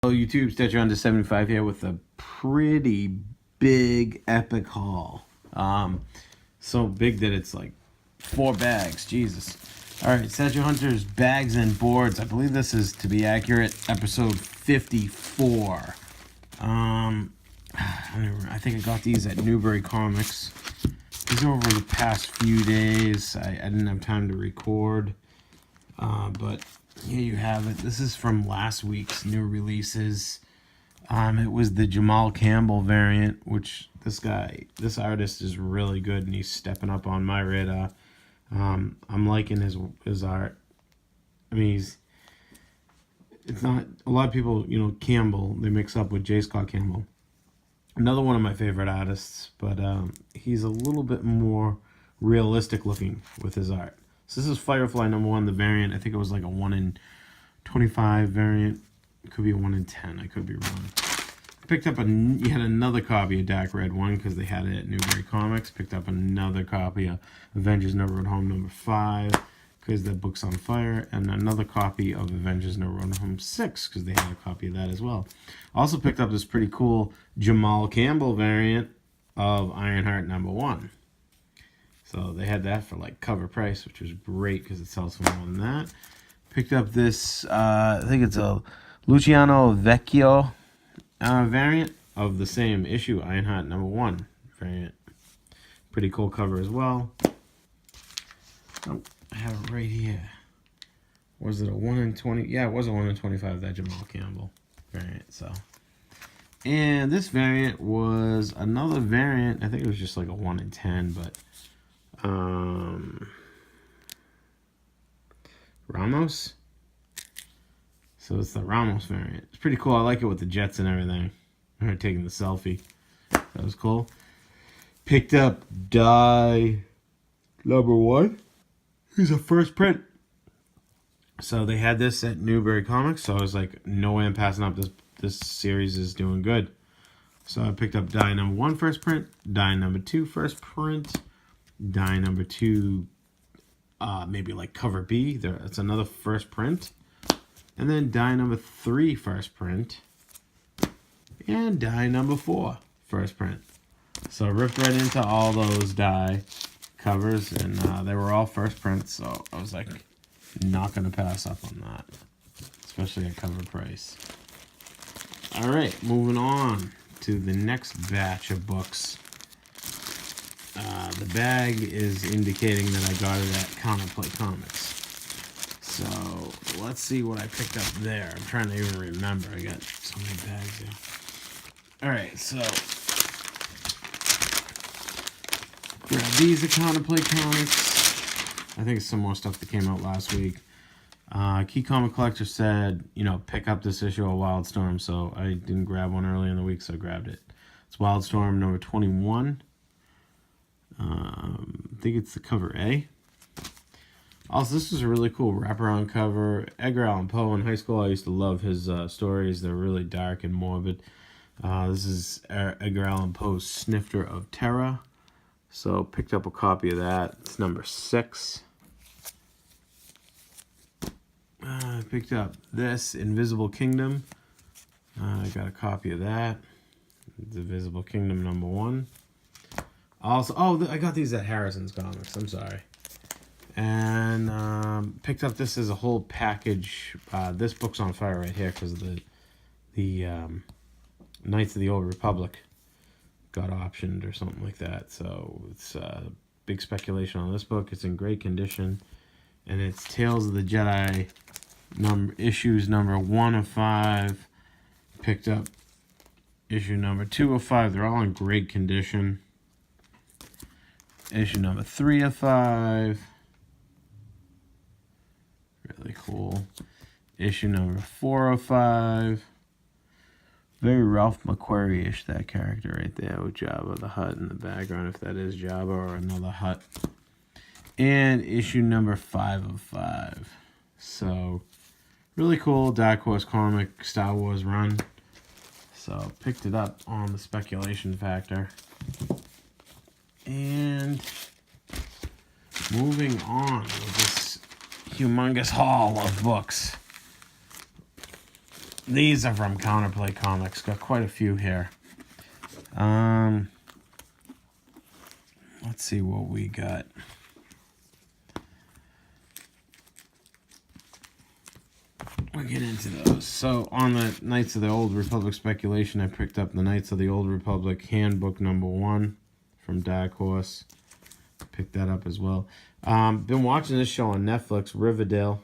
Hello YouTube, StatueHunter's 75 here with a pretty big epic haul. So big that it's like 4 bags, Jesus. Alright, StatueHunter's bags and boards. I believe this is, to be accurate, episode 54. I think I got these at Newbury Comics. These are over the past few days. I didn't have time to record. But here you have it. This is from last week's new releases. It was the Jamal Campbell variant, which this artist is really good, and he's stepping up on my radar. I'm liking his art. I mean, it's not, a lot of people, Campbell, they mix up with J. Scott Campbell. Another one of my favorite artists, but he's a little bit more realistic looking with his art. So this is Firefly #1, the variant. I think it was like a 1 in 25 variant. It could be a 1 in 10. I could be wrong. I picked up you had another copy of Dark Red 1 because they had it at Newbury Comics. Picked up another copy of Avengers Never Rode Home #5 because the book's on fire. And another copy of Avengers Never Rode Home 6 because they had a copy of that as well. Also picked up this pretty cool Jamal Campbell variant of Ironheart #1. So they had that for like cover price, which was great because it sells for more than that. Picked up this, I think it's a Luciano Vecchio variant of the same issue, Ironheart #1 variant. Pretty cool cover as well. Oh, I have it right here. Was it a 1 in 20? Yeah, it was a 1 in 25, that Jamal Campbell variant. So, and this variant was another variant. I think it was just like a 1 in 10, but Ramos. So it's the Ramos variant. It's pretty cool. I like it with the jets and everything. I'm taking the selfie. That was cool. Picked up Die #1. Here's a first print. So they had this at Newbury Comics. So I was like, no way I'm passing up this. This series is doing good. So I picked up Die #1 first print, Die #2 first print, Die #2, maybe like cover B. It's another first print. And then Die #3 first print. And Die #4 first print. So I ripped right into all those Die covers, and they were all first prints. So I was like, not going to pass up on that, especially at cover price. All right, moving on to the next batch of books. The bag is indicating that I got it at Counterplay Comics. So let's see what I picked up there. I'm trying to even remember. I got so many bags here. All right, so grab these at Counterplay Comics. I think it's some more stuff that came out last week. Key Comic Collector said, pick up this issue of Wildstorm, so I didn't grab one early in the week, so I grabbed it. It's Wildstorm #21. I think it's the cover A. Also, this is a really cool wraparound cover. Edgar Allan Poe. In high school, I used to love his stories. They're really dark and morbid. This is Edgar Allan Poe's Snifter of Terror. So picked up a copy of that. It's #6. I picked up this Invisible Kingdom. I got a copy of that. The Invisible Kingdom #1. Also, I got these at Harrison's Comics. I'm sorry. And picked up this as a whole package. This book's on fire right here because of the Knights of the Old Republic got optioned or something like that. So it's big speculation on this book. It's in great condition, and it's Tales of the Jedi issues #1 of 5. Picked up issue #2 of 5. They're all in great condition. Issue #3 of 5. Really cool. Issue #4 of 5. Very Ralph McQuarrie-ish, that character right there with Jabba the Hutt in the background, if that is Jabba or another Hutt. And issue #5 of 5. So, really cool Dark Horse comic Star Wars run. So, picked it up on the speculation factor. And moving on with this humongous haul of books. These are from Counterplay Comics. Got quite a few here. Let's see what we got. We'll get into those. So on the Knights of the Old Republic speculation, I picked up the Knights of the Old Republic Handbook #1 from Dark Horse. Picked that up as well. Been watching this show on Netflix, Riverdale.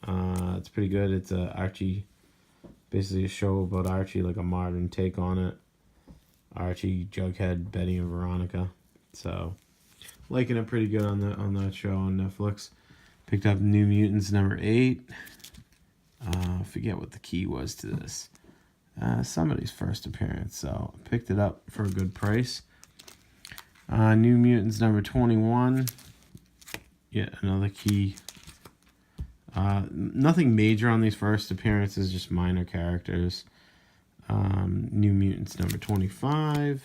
It's pretty good. It's a Archie, basically a show about Archie, like a modern take on it. Archie, Jughead, Betty, and Veronica. So, liking it pretty good on that show on Netflix. Picked up New Mutants #8. I forget what the key was to this. Somebody's first appearance, so I picked it up for a good price. New Mutants #21. Yet another key. Nothing major on these first appearances, just minor characters. New Mutants #25.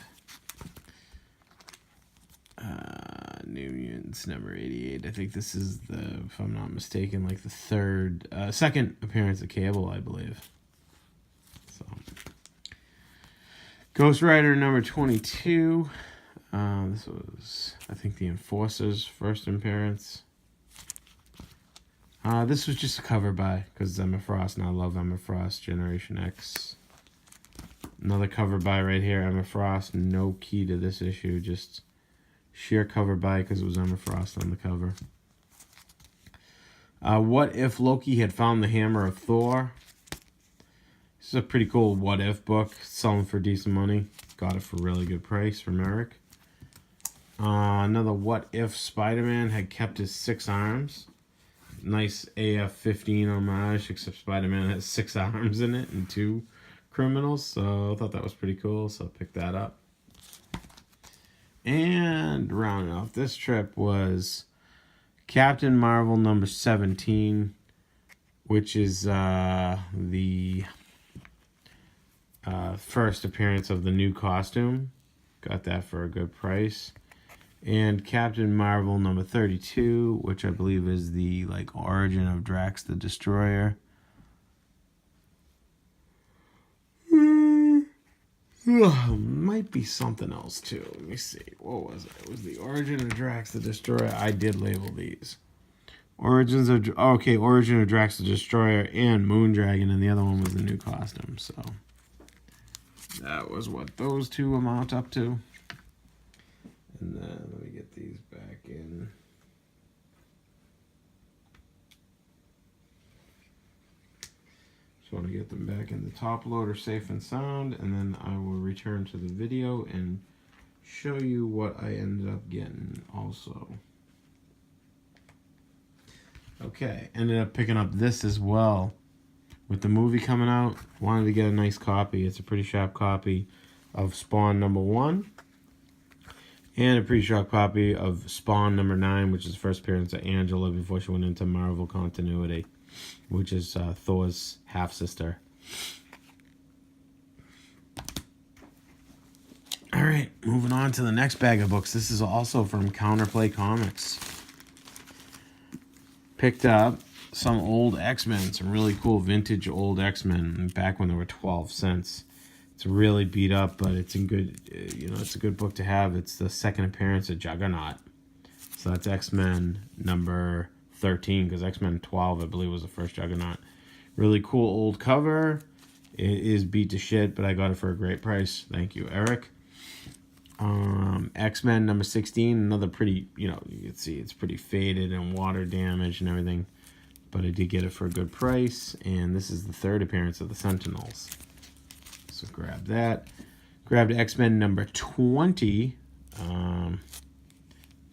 New Mutants #88. I think this is if I'm not mistaken, like the second appearance of Cable, I believe. So, Ghost Rider #22. This was, I think, the Enforcer's first appearance. This was just a cover by, because Emma Frost, and I love Emma Frost, Generation X. Another cover by right here, Emma Frost. No key to this issue, just sheer cover by because it was Emma Frost on the cover. What if Loki had found the hammer of Thor? This is a pretty cool what if book, selling for decent money. Got it for a really good price from Eric. Another what if Spider-Man had kept his 6 arms. Nice AF-15 homage, except Spider-Man has 6 arms in it and 2 criminals, so I thought that was pretty cool, so I picked that up. And rounding off this trip was Captain Marvel #17, which is the first appearance of the new costume. Got that for a good price. And Captain Marvel #32, which I believe is the origin of Drax the Destroyer. Might be something else too. Let me see. What was it? It was the origin of Drax the Destroyer. I did label these. Origin of Drax the Destroyer and Moondragon, and the other one was the new costume. So that was what those two amount up to. And then let me get these back in. Just want to get them back in the top loader safe and sound, and then I will return to the video and show you what I ended up getting also. Okay, ended up picking up this as well. With the movie coming out, wanted to get a nice copy. It's a pretty sharp copy of Spawn #1. And a pretty sharp copy of Spawn #9, which is the first appearance of Angela before she went into Marvel continuity, which is Thor's half-sister. All right, moving on to the next bag of books. This is also from Counterplay Comics. Picked up some old X-Men, some really cool vintage old X-Men back when they were 12 cents. It's really beat up, but it's in good. It's a good book to have. It's the second appearance of Juggernaut, so that's X-Men #13, because X-Men 12, I believe, was the first Juggernaut. Really cool old cover. It is beat to shit, but I got it for a great price. Thank you, Eric. X-Men #16, another pretty. You can see it's pretty faded and water damage and everything, but I did get it for a good price. And this is the third appearance of the Sentinels. So grab that. Grabbed X-Men #20.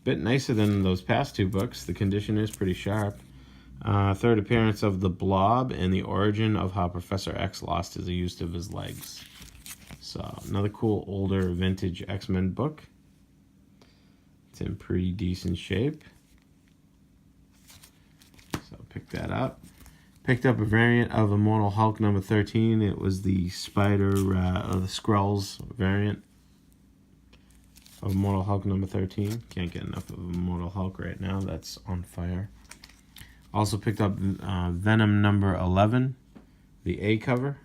Bit nicer than those past 2 books. The condition is pretty sharp. Third appearance of the Blob and the origin of how Professor X lost his use of his legs. So another cool older vintage X-Men book. It's in pretty decent shape. So pick that up. Picked up a variant of Immortal Hulk #13. It was the Spider, or the Skrulls variant of Immortal Hulk #13. Can't get enough of Immortal Hulk right now. That's on fire. Also picked up Venom #11, the A cover.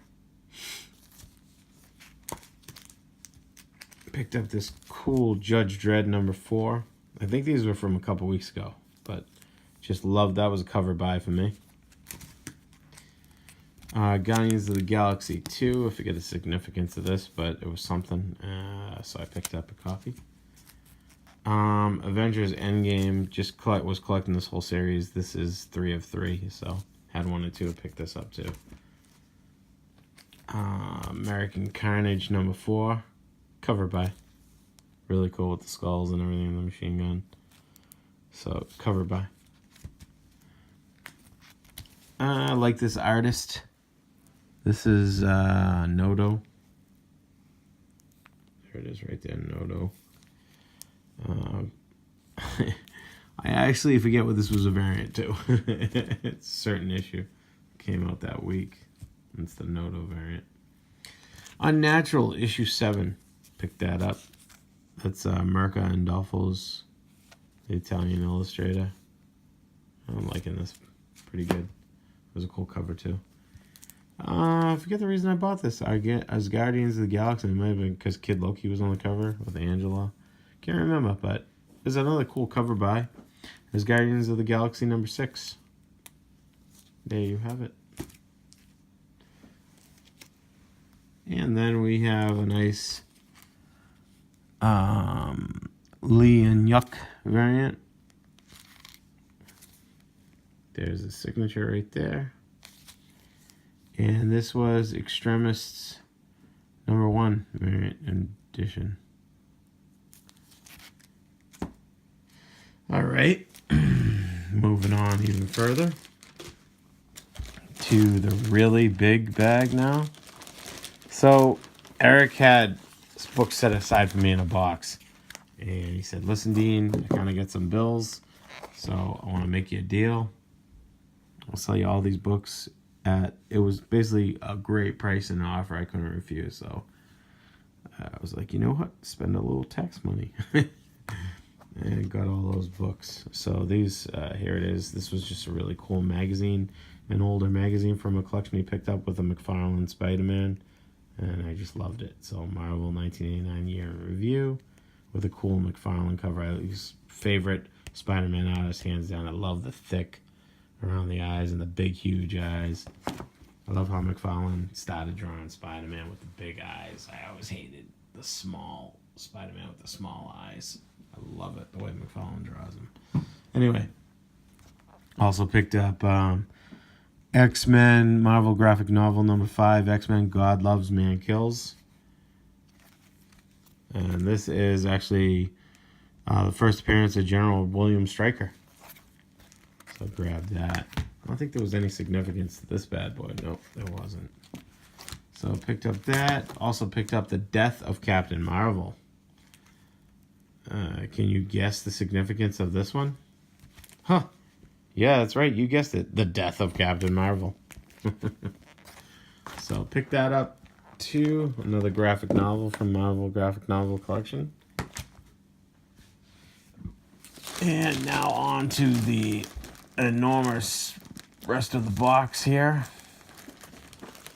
Picked up this cool Judge Dredd #4. I think these were from a couple weeks ago, but just loved that. Was a cover buy for me. Guardians of the Galaxy 2. I forget the significance of this, but it was something, so I picked up a copy. Avengers Endgame. Just was collecting this whole series. This is 3 of 3, so had 1 and 2. I picked this up too. American Carnage #4. Cover by. Really cool with the skulls and everything in the machine gun. So, cover by. I like this artist. This is Nodo. There it is right there, Nodo. I actually forget what this was a variant to. It's a certain issue. Came out that week. It's the Nodo variant. Unnatural issue 7. Picked that up. That's Mirka Andolfo's, the Italian illustrator. I'm liking this. Pretty good. It was a cool cover too. I forget the reason I bought this. As Guardians of the Galaxy. It might have been because Kid Loki was on the cover with Angela. Can't remember, but there's another cool cover by. There's Guardians of the Galaxy #6. There you have it. And then we have a nice Lee and Yuck variant. There's a signature right there. And this was Extremists #1 variant edition. All right, moving on even further to the really big bag now. So Eric had this book set aside for me in a box, and he said, "Listen, Dean, I kind of get some bills, so I want to make you a deal. I'll sell you all these books at," it was basically a great price and offer I couldn't refuse. So I was like, you know what? Spend a little tax money. And got all those books. So these, here it is. This was just a really cool magazine, an older magazine from a collection he picked up with a McFarlane Spider-Man, and I just loved it. So Marvel 1989 year in review with a cool McFarlane cover. His favorite Spider-Man artist, hands down. I love the thick around the eyes and the big, huge eyes. I love how McFarlane started drawing Spider-Man with the big eyes. I always hated the small Spider-Man with the small eyes. I love it, the way McFarlane draws him. Anyway, also picked up X-Men Marvel graphic novel #5, X-Men God Loves, Man Kills. And this is actually the first appearance of General William Stryker. So grab that. I don't think there was any significance to this bad boy. Nope, there wasn't. So picked up that. Also picked up The Death of Captain Marvel. Can you guess the significance of this one? Huh. Yeah, that's right. You guessed it. The Death of Captain Marvel. So pick that up too. Another graphic novel from Marvel Graphic Novel Collection. And now on to the enormous rest of the box here.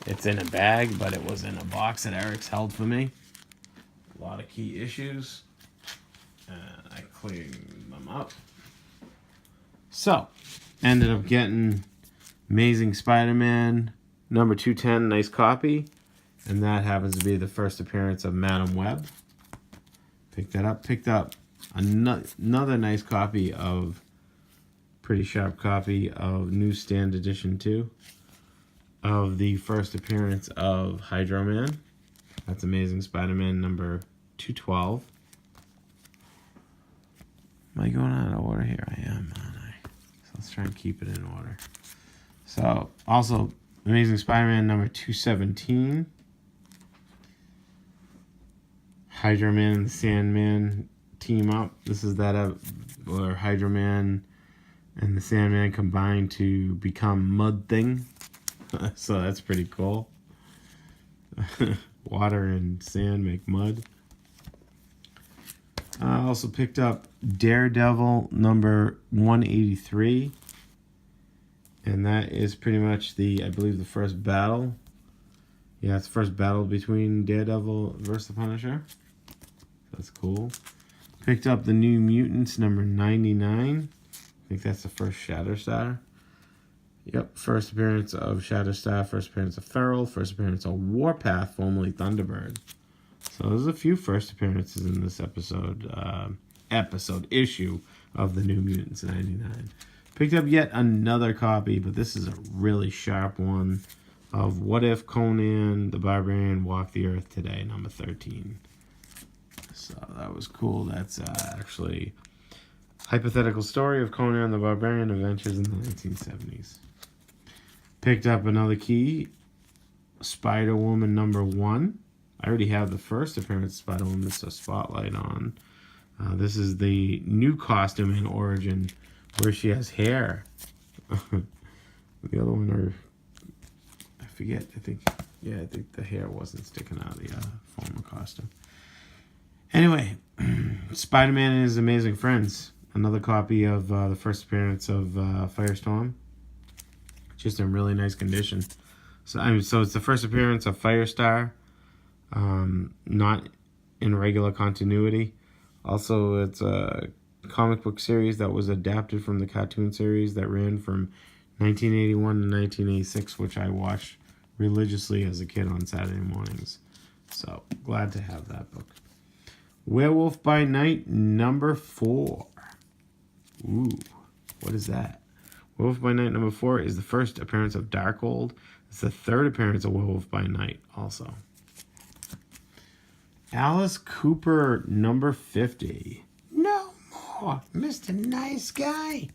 It's in a bag, but it was in a box that Eric's held for me. A lot of key issues. And I cleaned them up. So, ended up getting Amazing Spider-Man #210, nice copy. And that happens to be the first appearance of Madam Web. Picked that up. Picked up another nice copy of, pretty sharp copy of Newsstand Edition 2 of the first appearance of Hydro Man. That's Amazing Spider-Man #212. Am I going out of order here? I am, aren't I? So let's try and keep it in order. So, also, Amazing Spider-Man #217. Hydro Man and the Sandman team up. This is that where Hydro Man and the Sandman combine to become Mud Thing. So that's pretty cool. Water and sand make mud. I also picked up Daredevil #183. And that is pretty much I believe the first battle. Yeah, it's the first battle between Daredevil versus the Punisher. That's cool. Picked up the New Mutants number 99. I think that's the first Shatterstar. Yep, first appearance of Shatterstar, first appearance of Feral, first appearance of Warpath, formerly Thunderbird. So there's a few first appearances in this issue of the New Mutants 99. Picked up yet another copy, but this is a really sharp one, of What If Conan the Barbarian Walked the Earth Today, number 13. So that was cool. That's actually hypothetical story of Conan the Barbarian adventures in the 1970s. Picked up another key, Spider-Woman number 1. I already have the first appearance of Spider-Woman. It's a spotlight on. This is the new costume in Origin where she has hair. The other one, I forget. I think the hair wasn't sticking out of the former costume. Anyway, Spider-Man and His Amazing Friends. Another copy of the first appearance of Firestorm. Just in really nice condition. So it's the first appearance of Firestar. Not in regular continuity. Also, it's a comic book series that was adapted from the cartoon series that ran from 1981 to 1986, which I watched religiously as a kid on Saturday mornings. So, glad to have that book. Werewolf by Night number 4. Ooh, what is that? Werewolf by Night number 4 is the first appearance of Darkhold. It's the third appearance of Werewolf by Night also. Alice Cooper number 50. No more, Mr. Nice Guy.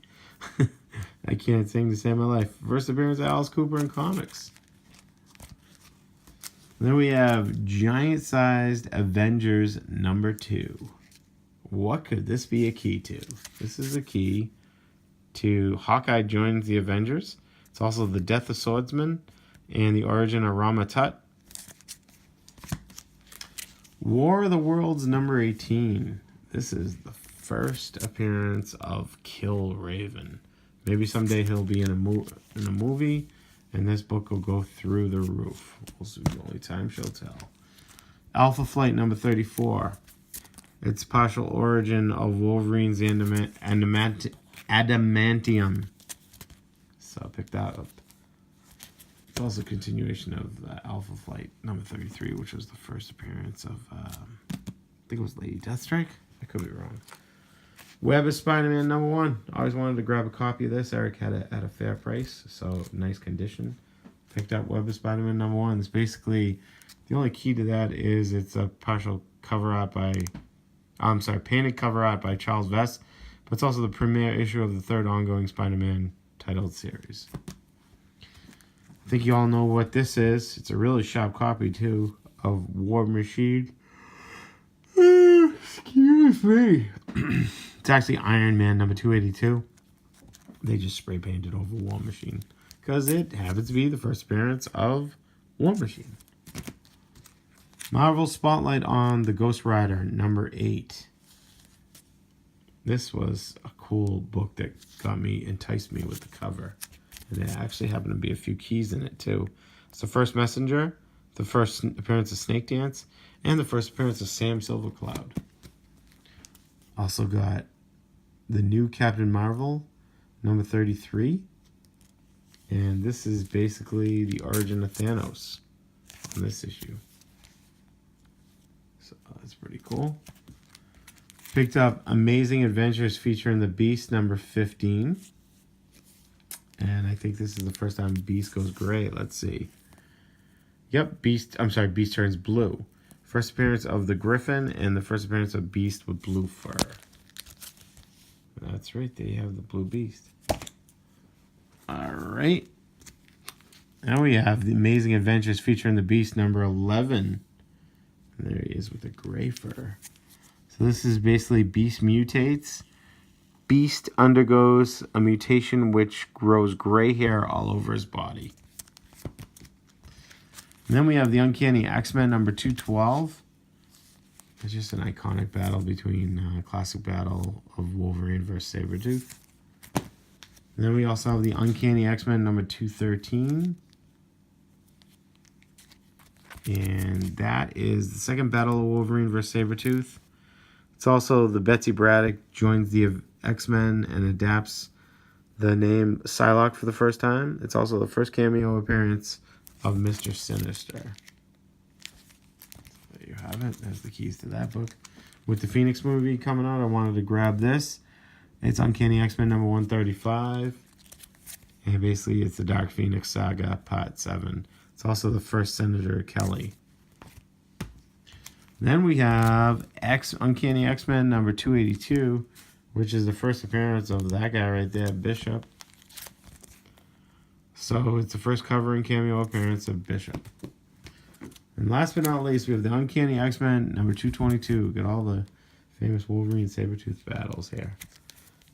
I can't sing to save my life. First appearance of Alice Cooper in comics. Then we have Giant-Sized Avengers number 2. What could this be a key to? This is a key to Hawkeye joins the Avengers. It's also the death of Swordsman and the origin of Rama Tut. War of the Worlds number 18. This is the first appearance of Kill Raven. Maybe someday he'll be in a movie, and this book will go through the roof. We'll see. Only time shall tell. Alpha Flight number 34. It's partial origin of Wolverine's adamantium. So I picked that up. It's also a continuation of Alpha Flight number 33, which was the first appearance of, I think it was Lady Deathstrike. I could be wrong. Web of Spider-Man number 1. Always wanted to grab a copy of this. Eric had it at a fair price, so nice condition. Picked up Web of Spider-Man number 1. It's basically, the only key to that is it's a partial cover art by, painted cover art by Charles Vess, but it's also the premiere issue of the third ongoing Spider-Man titled series. I think you all know what this is. It's a really sharp copy, too, of War Machine. Excuse me. It's actually Iron Man number 282. They just spray painted over War Machine because it happens to be the first appearance of War Machine. Marvel Spotlight on the Ghost Rider number 8. This was a cool book that enticed me with the cover. And there actually happened to be a few keys in it too. It's the first Messenger, the first appearance of Snake Dance, and the first appearance of Sam Silvercloud. Also got the new Captain Marvel, number 33. And this is basically the origin of Thanos on this issue. So that's pretty cool. Picked up Amazing Adventures featuring the Beast, number 15. And I think this is the first time Beast goes gray. Let's see. Yep, Beast turns blue. First appearance of the Griffin and the first appearance of Beast with blue fur. That's right, they have the blue Beast. Alright. Now we have the Amazing Adventures featuring the Beast, number 11. And there he is with the gray fur. So this is basically Beast mutates. Beast undergoes a mutation which grows gray hair all over his body. And then we have the Uncanny X-Men number 212. It's just an iconic battle between classic battle of Wolverine versus Sabretooth. And then we also have the Uncanny X-Men number 213. And that is the second battle of Wolverine versus Sabretooth. It's also the Betsy Braddock joins the X-Men and adapts the name Psylocke for the first time. It's also the first cameo appearance of Mr. Sinister. There you have it. There's the keys to that book. With the Phoenix movie coming out, I wanted to grab this. It's Uncanny X-Men number 135. And basically, it's the Dark Phoenix Saga, Part 7. It's also the first Senator Kelly. Then we have Uncanny X-Men number 282, which is the first appearance of that guy right there, Bishop. So it's the first cover and cameo appearance of Bishop. And last but not least, we have the Uncanny X-Men number 222. Got all the famous Wolverine Sabretooth battles here.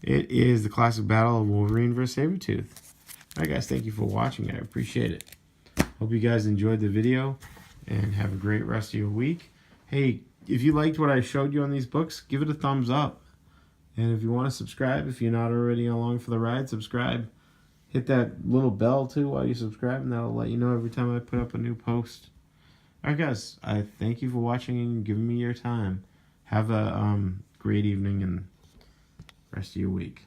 It is the classic battle of Wolverine versus Sabretooth. Alright guys, thank you for watching. I appreciate it. Hope you guys enjoyed the video and have a great rest of your week. Hey, if you liked what I showed you on these books, give it a thumbs up. And if you want to subscribe, if you're not already along for the ride, subscribe. Hit that little bell too while you subscribe, and that'll let you know every time I put up a new post. Alright guys, I thank you for watching and giving me your time. Have a great evening and rest of your week.